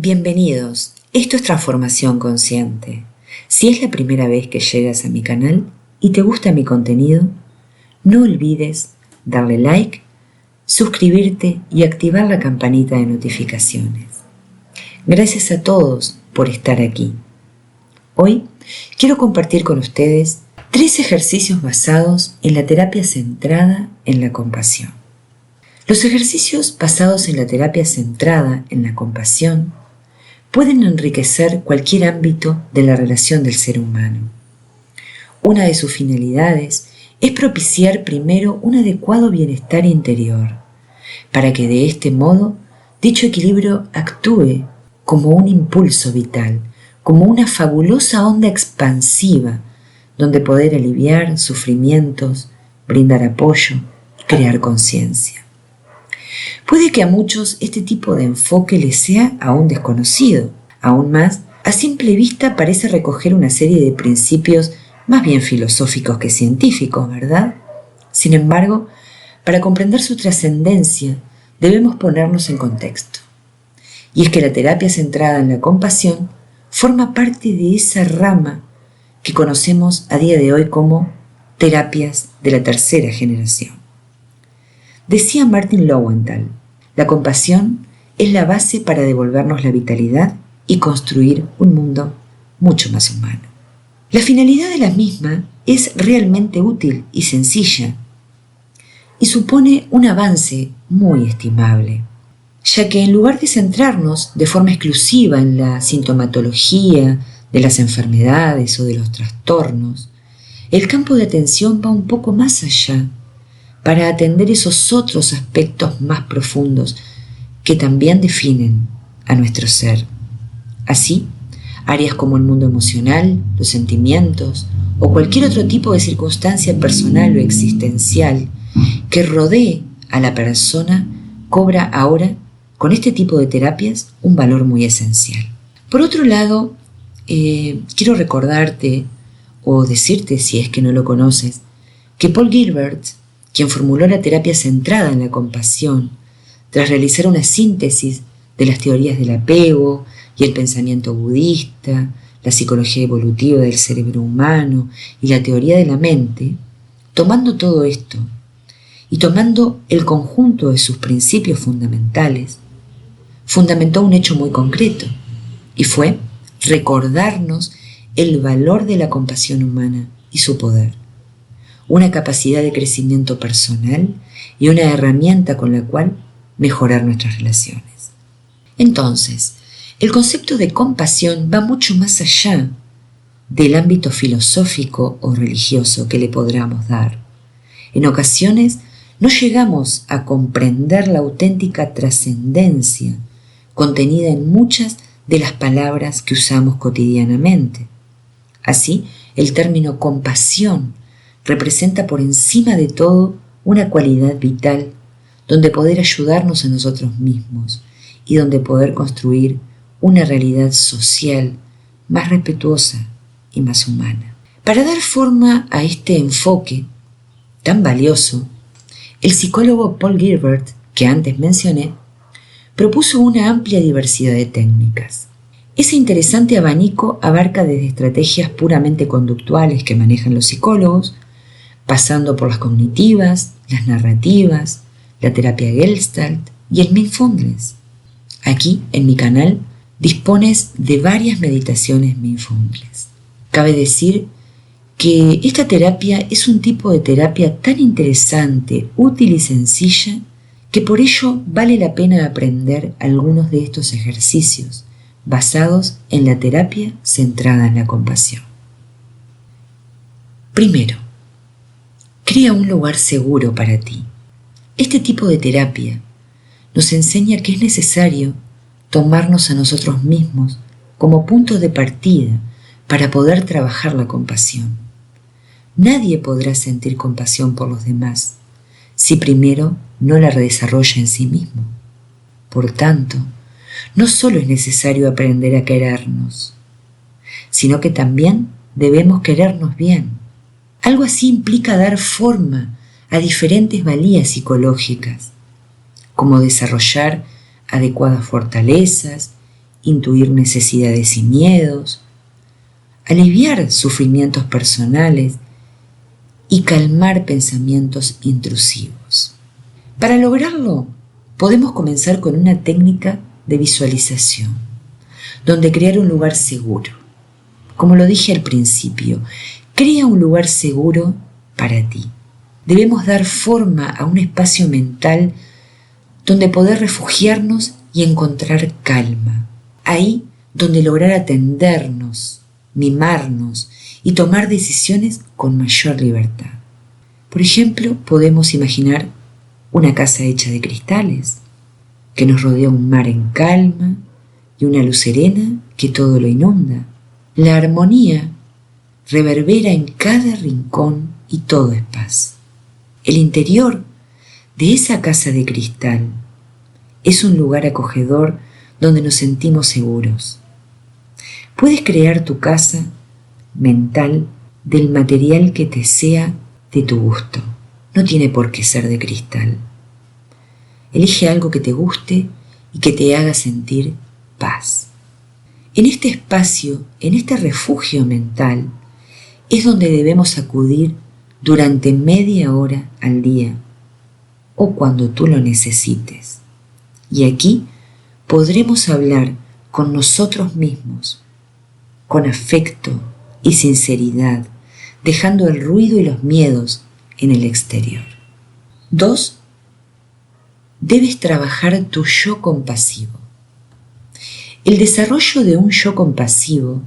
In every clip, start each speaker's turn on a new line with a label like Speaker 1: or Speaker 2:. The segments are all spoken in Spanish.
Speaker 1: Bienvenidos, esto es Transformación Consciente. Si es la primera vez que llegas a mi canal y te gusta mi contenido, no olvides darle like, suscribirte y activar la campanita de notificaciones. Gracias a todos por estar aquí. Hoy quiero compartir con ustedes 3 ejercicios basados en la terapia centrada en la compasión. Los ejercicios basados en la terapia centrada en la compasión pueden enriquecer cualquier ámbito de la relación del ser humano. Una de sus finalidades es propiciar primero un adecuado bienestar interior, para que de este modo dicho equilibrio actúe como un impulso vital, como una fabulosa onda expansiva, donde poder aliviar sufrimientos, brindar apoyo y crear conciencia. Puede que a muchos este tipo de enfoque les sea aún desconocido. Aún más, a simple vista parece recoger una serie de principios más bien filosóficos que científicos, ¿verdad? Sin embargo, para comprender su trascendencia, debemos ponernos en contexto. Y es que la terapia centrada en la compasión forma parte de esa rama que conocemos a día de hoy como terapias de la tercera generación. Decía Martin Lowenthal, la compasión es la base para devolvernos la vitalidad y construir un mundo mucho más humano. La finalidad de la misma es realmente útil y sencilla y supone un avance muy estimable, ya que en lugar de centrarnos de forma exclusiva en la sintomatología de las enfermedades o de los trastornos, el campo de atención va un poco más allá para atender esos otros aspectos más profundos que también definen a nuestro ser. Así, áreas como el mundo emocional, los sentimientos o cualquier otro tipo de circunstancia personal o existencial que rodee a la persona cobra ahora, con este tipo de terapias, un valor muy esencial. Por otro lado, quiero recordarte o decirte, si es que no lo conoces, que Paul Gilbert, quien formuló la terapia centrada en la compasión, tras realizar una síntesis de las teorías del apego y el pensamiento budista, la psicología evolutiva del cerebro humano y la teoría de la mente, tomando todo esto y tomando el conjunto de sus principios fundamentales, fundamentó un hecho muy concreto, y fue recordarnos el valor de la compasión humana y su poder, una capacidad de crecimiento personal y una herramienta con la cual mejorar nuestras relaciones. Entonces, el concepto de compasión va mucho más allá del ámbito filosófico o religioso que le podamos dar. En ocasiones no llegamos a comprender la auténtica trascendencia contenida en muchas de las palabras que usamos cotidianamente. Así, el término compasión representa por encima de todo una cualidad vital donde poder ayudarnos a nosotros mismos y donde poder construir una realidad social más respetuosa y más humana. Para dar forma a este enfoque tan valioso, el psicólogo Paul Gilbert, que antes mencioné, propuso una amplia diversidad de técnicas. Ese interesante abanico abarca desde estrategias puramente conductuales que manejan los psicólogos, pasando por las cognitivas, las narrativas, la terapia Gestalt y el Mindfulness. Aquí, en mi canal, dispones de varias meditaciones Mindfulness. Cabe decir que esta terapia es un tipo de terapia tan interesante, útil y sencilla, que por ello vale la pena aprender algunos de estos ejercicios basados en la terapia centrada en la compasión. Primero, crea un lugar seguro para ti. Este tipo de terapia nos enseña que es necesario tomarnos a nosotros mismos como punto de partida para poder trabajar la compasión. Nadie podrá sentir compasión por los demás si primero no la desarrolla en sí mismo. Por tanto, no solo es necesario aprender a querernos, sino que también debemos querernos bien. Algo así implica dar forma a diferentes valías psicológicas, como desarrollar adecuadas fortalezas intuir necesidades y miedos, aliviar sufrimientos personales y calmar pensamientos intrusivos. Para lograrlo, podemos comenzar con una técnica de visualización, donde crear un lugar seguro. Como lo dije al principio, crea un lugar seguro para ti. Debemos dar forma a un espacio mental donde poder refugiarnos y encontrar calma. Ahí donde lograr atendernos, mimarnos y tomar decisiones con mayor libertad. Por ejemplo, podemos imaginar una casa hecha de cristales, que nos rodea un mar en calma y una luz serena que todo lo inunda. La armonía reverbera en cada rincón y todo es paz. El interior de esa casa de cristal es un lugar acogedor donde nos sentimos seguros. Puedes crear tu casa mental del material que te sea de tu gusto. No tiene por qué ser de cristal. Elige algo que te guste y que te haga sentir paz. En este espacio, en este refugio mental, es donde debemos acudir durante media hora al día o cuando tú lo necesites. Y aquí podremos hablar con nosotros mismos, con afecto y sinceridad, dejando el ruido y los miedos en el exterior. 2. Debes trabajar tu yo compasivo. El desarrollo de un yo compasivo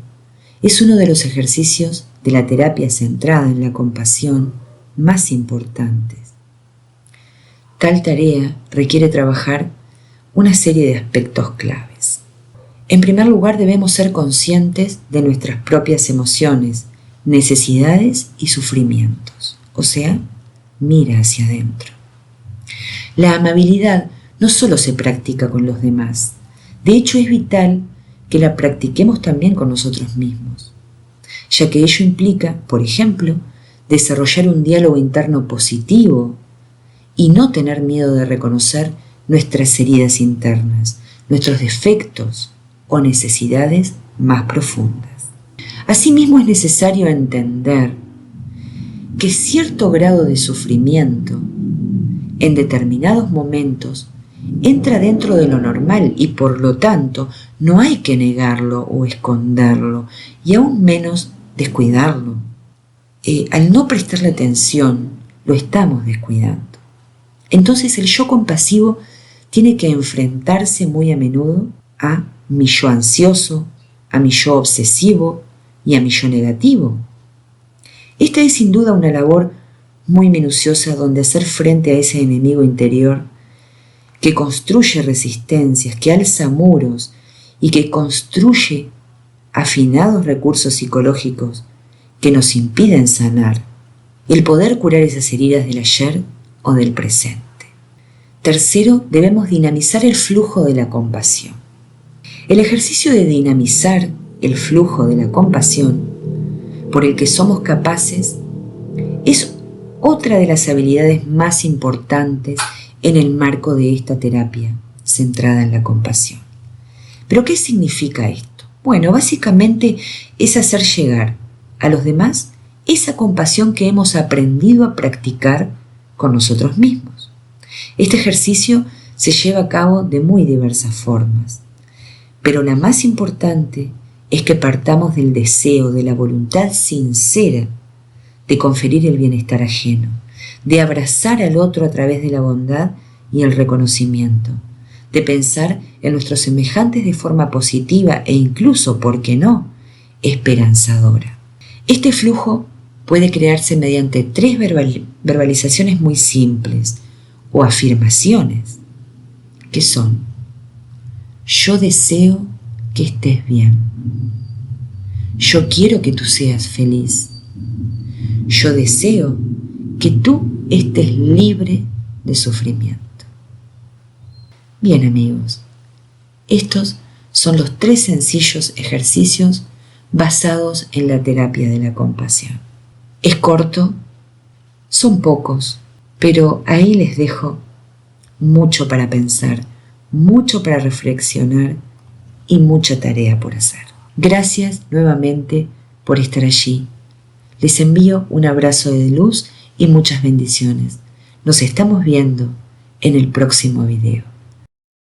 Speaker 1: es uno de los ejercicios de la terapia centrada en la compasión más importantes. Tal tarea requiere trabajar una serie de aspectos claves. En primer lugar, debemos ser conscientes de nuestras propias emociones, necesidades y sufrimientos. O sea, mira hacia adentro. La amabilidad no solo se practica con los demás. De hecho, es vital que la practiquemos también con nosotros mismos, ya que ello implica, por ejemplo, desarrollar un diálogo interno positivo y no tener miedo de reconocer nuestras heridas internas, nuestros defectos o necesidades más profundas. Asimismo, es necesario entender que cierto grado de sufrimiento en determinados momentos entra dentro de lo normal y por lo tanto no hay que negarlo o esconderlo y aún menos descuidarlo. Al no prestarle atención, lo estamos descuidando. Entonces el yo compasivo tiene que enfrentarse muy a menudo a mi yo ansioso, a mi yo obsesivo y a mi yo negativo. Esta es sin duda una labor muy minuciosa donde hacer frente a ese enemigo interior que construye resistencias, que alza muros y que construye afinados recursos psicológicos que nos impiden sanar, el poder curar esas heridas del ayer o del presente. Tercero, debemos dinamizar el flujo de la compasión. El ejercicio de dinamizar el flujo de la compasión por el que somos capaces es otra de las habilidades más importantes en el marco de esta terapia centrada en la compasión. ¿Pero qué significa esto? Bueno, básicamente es hacer llegar a los demás esa compasión que hemos aprendido a practicar con nosotros mismos. Este ejercicio se lleva a cabo de muy diversas formas, pero la más importante es que partamos del deseo, de la voluntad sincera de conferir el bienestar ajeno, de abrazar al otro a través de la bondad y el reconocimiento, de pensar en nuestros semejantes de forma positiva e incluso, ¿por qué no?, esperanzadora. Este flujo puede crearse mediante 3 verbalizaciones muy simples o afirmaciones, que son: yo deseo que estés bien, yo quiero que tú seas feliz, yo deseo que tú estés libre de sufrimiento. Bien, amigos, estos son los 3 sencillos ejercicios basados en la terapia de la compasión. Es corto, son pocos, pero ahí les dejo mucho para pensar, mucho para reflexionar y mucha tarea por hacer. Gracias nuevamente por estar allí. Les envío un abrazo de luz y muchas bendiciones. Nos estamos viendo en el próximo video.